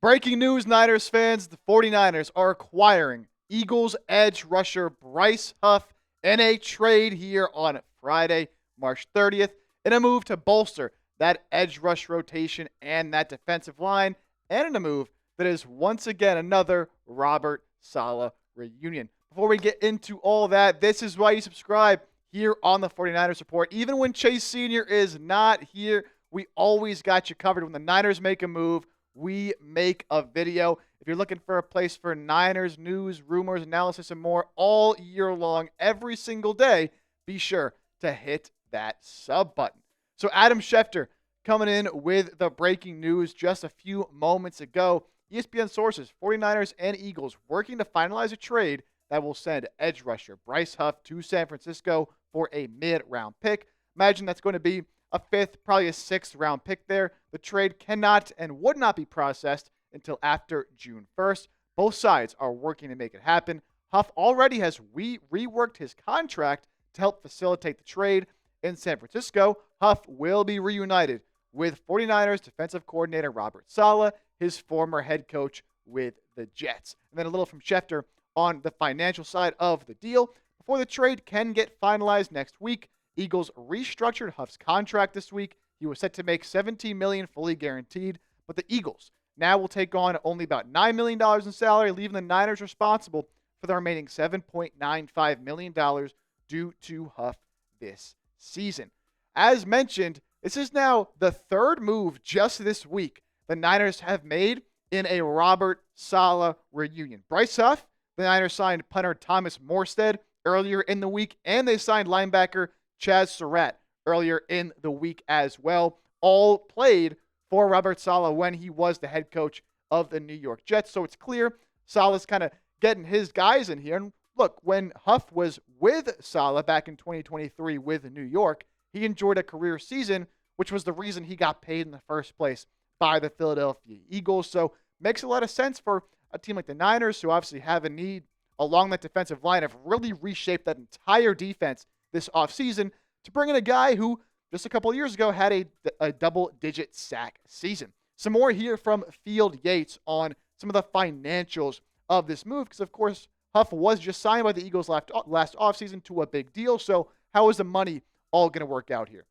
Breaking news, Niners fans. The 49ers are acquiring Eagles edge rusher Bryce Huff in a trade here on Friday, March 30th, in a move to bolster that edge rush rotation and that defensive line, and in a move that is once again another Robert Saleh reunion. Before we get into all that, this is why you subscribe here on the 49ers Report. Even when Chase Sr. is not here, we always got you covered. When the Niners make a move, we make a video. If you're looking for a place for Niners news, rumors, analysis, and more all year long, every single day, be sure to hit that sub button. So Adam Schefter coming in with the breaking news just a few moments ago. ESPN sources, 49ers and Eagles working to finalize a trade that will send edge rusher Bryce Huff to San Francisco for a mid-round pick. Imagine that's going to be a fifth, probably a sixth round pick there. The trade cannot and would not be processed until after June 1st. Both sides are working to make it happen. Huff already has reworked his contract to help facilitate the trade. In San Francisco, Huff will be reunited with 49ers defensive coordinator Robert Saleh, his former head coach with the Jets. And then a little from Schefter on the financial side of the deal. Before the trade can get finalized next week, Eagles restructured Huff's contract this week. He was set to make $17 million fully guaranteed, but the Eagles now will take on only about $9 million in salary, leaving the Niners responsible for the remaining $7.95 million due to Huff this season. As mentioned, this is now the third move just this week the Niners have made in a Robert Saleh reunion. Bryce Huff, the Niners signed punter Thomas Morstead earlier in the week, and they signed linebacker Chaz Surratt earlier in the week as well. All played for Robert Saleh when he was the head coach of the New York Jets. So it's clear Saleh's kind of getting his guys in here. And look, when Huff was with Saleh back in 2023 with New York, he enjoyed a career season, which was the reason he got paid in the first place by the Philadelphia Eagles. So makes a lot of sense for a team like the Niners, who obviously have a need along that defensive line, have really reshaped that entire defense this offseason to bring in a guy who just a couple of years ago had a double-digit sack season. Some more here from Field Yates on some of the financials of this move, because, of course, Huff was just signed by the Eagles last offseason to a big deal. So how is the money all going to work out here?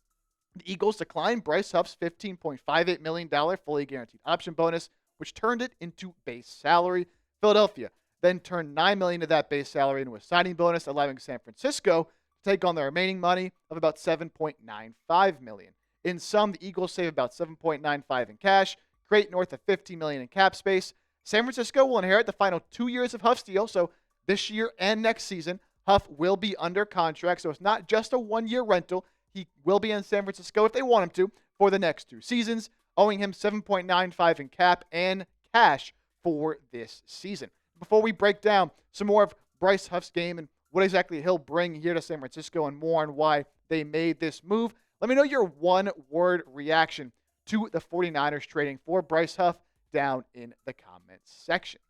The Eagles declined Bryce Huff's $15.58 million fully guaranteed option bonus, which turned it into base salary. Philadelphia then turned $9 million of that base salary into a signing bonus, allowing San Francisco to take on the remaining money of about $7.95 million. In sum, the Eagles save about $7.95 in cash, create north of $15 million in cap space. San Francisco will inherit the final 2 years of Huff's deal, so this year and next season, Huff will be under contract, so it's not just a one-year rental. He will be in San Francisco if they want him to for the next 2 seasons, owing him $7.95 in cap and cash for this season. Before we break down some more of Bryce Huff's game and what exactly he'll bring here to San Francisco and more on why they made this move, let me know your one-word reaction to the 49ers trading for Bryce Huff down in the comments section.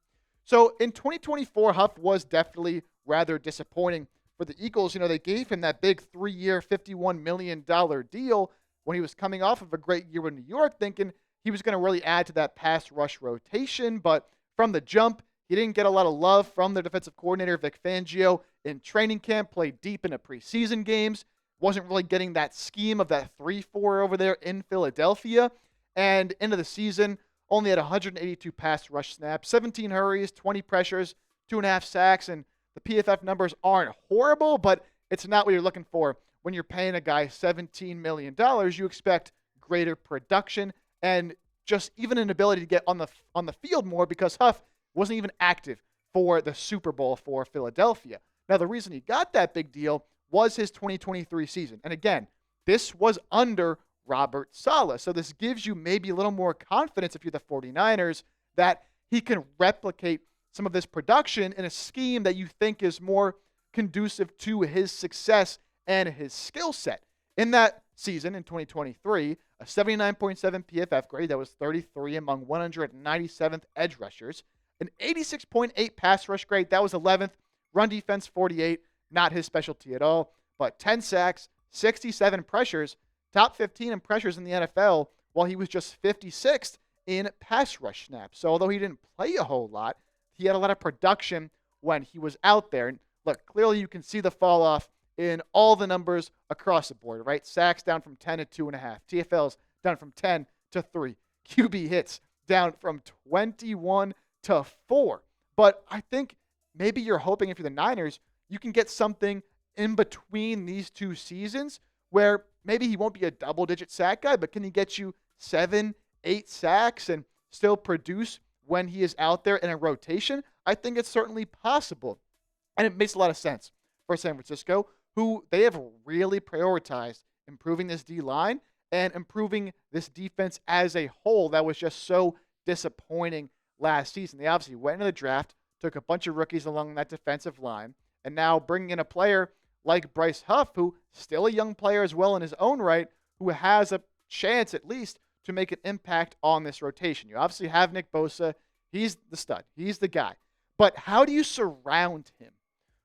So in 2024, Huff was definitely rather disappointing for the Eagles. You know, they gave him that big 3-year, $51 million deal when he was coming off of a great year with New York, thinking he was going to really add to that pass rush rotation. But from the jump, he didn't get a lot of love from their defensive coordinator, Vic Fangio, in training camp, played deep into preseason games, wasn't really getting that scheme of that 3-4 over there in Philadelphia. And into the season, only had 182 pass rush snaps, 17 hurries, 20 pressures, 2.5 sacks, and the PFF numbers aren't horrible, but it's not what you're looking for when you're paying a guy $17 million. You expect greater production and just even an ability to get on the field more, because Huff wasn't even active for the Super Bowl for Philadelphia. Now, the reason he got that big deal was his 2023 season. And again, this was under Robert Saleh. So this gives you maybe a little more confidence if you're the 49ers that he can replicate some of this production in a scheme that you think is more conducive to his success and his skill set. In that season in 2023, a 79.7 PFF grade, that was 33 among 197th edge rushers, an 86.8 pass rush grade, that was 11th, run defense 48, not his specialty at all, but 10 sacks, 67 pressures, top 15 in pressures in the NFL, while he was just 56th in pass rush snaps. So although he didn't play a whole lot, he had a lot of production when he was out there. And look, clearly you can see the fall off in all the numbers across the board, right? Sacks down from 10 to 2.5. TFLs down from 10 to 3. QB hits down from 21 to 4. But I think maybe you're hoping if you're the Niners, you can get something in between these two seasons where maybe he won't be a double-digit sack guy, but can he get you 7, 8 sacks and still produce when he is out there in a rotation? I think it's certainly possible. And it makes a lot of sense for San Francisco, who they have really prioritized improving this D-line and improving this defense as a whole that was just so disappointing last season. They obviously went into the draft, took a bunch of rookies along that defensive line, and now bringing in a player like Bryce Huff, who still a young player as well in his own right, who has a chance at least to make an impact on this rotation. You obviously have Nick Bosa. He's the stud. He's the guy. But how do you surround him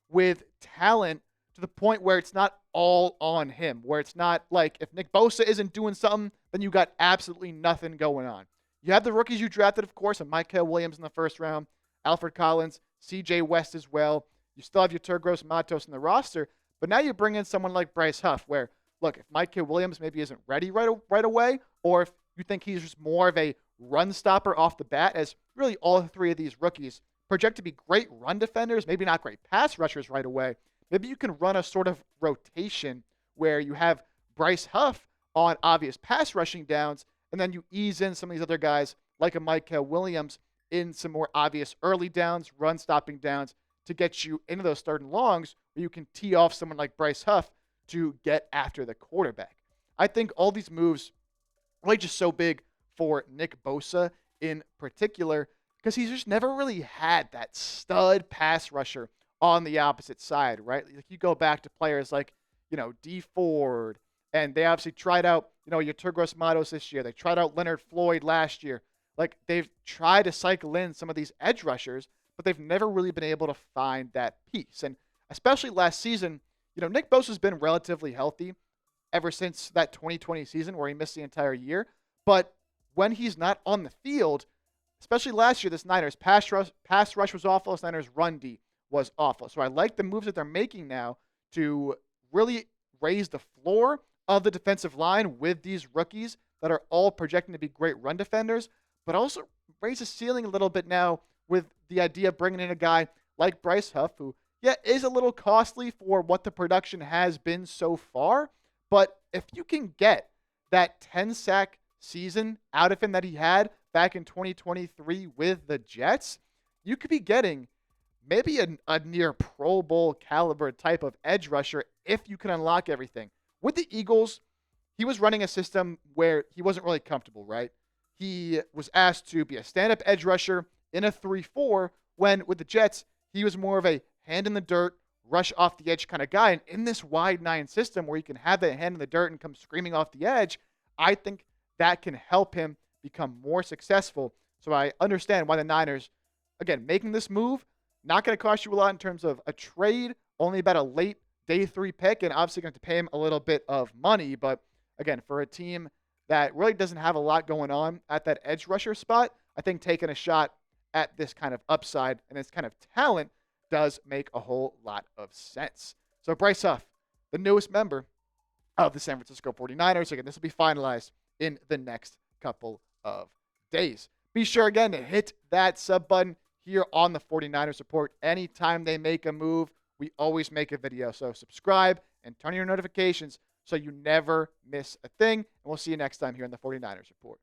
with talent to the point where it's not all on him, where it's not like if Nick Bosa isn't doing something, then you got absolutely nothing going on. You have the rookies you drafted, of course, and Mykel Williams in the first round, Alfred Collins, CJ West as well. You still have your Turgros Matos in the roster, but now you bring in someone like Bryce Huff, where, look, if Mykel Williams maybe isn't ready right away, or if you think he's just more of a run stopper off the bat, as really all three of these rookies project to be great run defenders, maybe not great pass rushers right away, maybe you can run a sort of rotation where you have Bryce Huff on obvious pass rushing downs, and then you ease in some of these other guys like a Mykel Williams in some more obvious early downs, run stopping downs to get you into those third and longs where you can tee off someone like Bryce Huff to get after the quarterback. I think all these moves are really just so big for Nick Bosa in particular because he's just never really had that stud pass rusher on the opposite side, right? Like you go back to players like, D Ford, and they obviously tried out, your Turgros Matos this year. They tried out Leonard Floyd last year. Like they've tried to cycle in some of these edge rushers, but they've never really been able to find that piece. And especially last season, Nick Bosa's been relatively healthy ever since that 2020 season where he missed the entire year. But when he's not on the field, especially last year, this Niners pass rush was awful. This Niners run D was awful. So I like the moves that they're making now to really raise the floor of the defensive line with these rookies that are all projecting to be great run defenders, but also raise the ceiling a little bit now with the idea of bringing in a guy like Bryce Huff, who, is a little costly for what the production has been so far. But if you can get that 10-sack season out of him that he had back in 2023 with the Jets, you could be getting maybe a near Pro Bowl caliber type of edge rusher if you can unlock everything. With the Eagles, he was running a system where he wasn't really comfortable, right? He was asked to be a stand-up edge rusher in a 3-4 when with the Jets, he was more of a hand in the dirt, rush off the edge kind of guy. And in this wide 9 system where you can have that hand in the dirt and come screaming off the edge, I think that can help him become more successful. So I understand why the Niners, again, making this move, not going to cost you a lot in terms of a trade, only about a late day 3 pick, and obviously going to pay him a little bit of money. But again, for a team that really doesn't have a lot going on at that edge rusher spot, I think taking a shot at this kind of upside and this kind of talent does make a whole lot of sense. So Bryce Huff, the newest member of the San Francisco 49ers. Again, this will be finalized in the next couple of days. Be sure, again, to hit that sub button here on the 49ers Report. Anytime they make a move, we always make a video. So subscribe and turn on your notifications so you never miss a thing. And we'll see you next time here on the 49ers Report.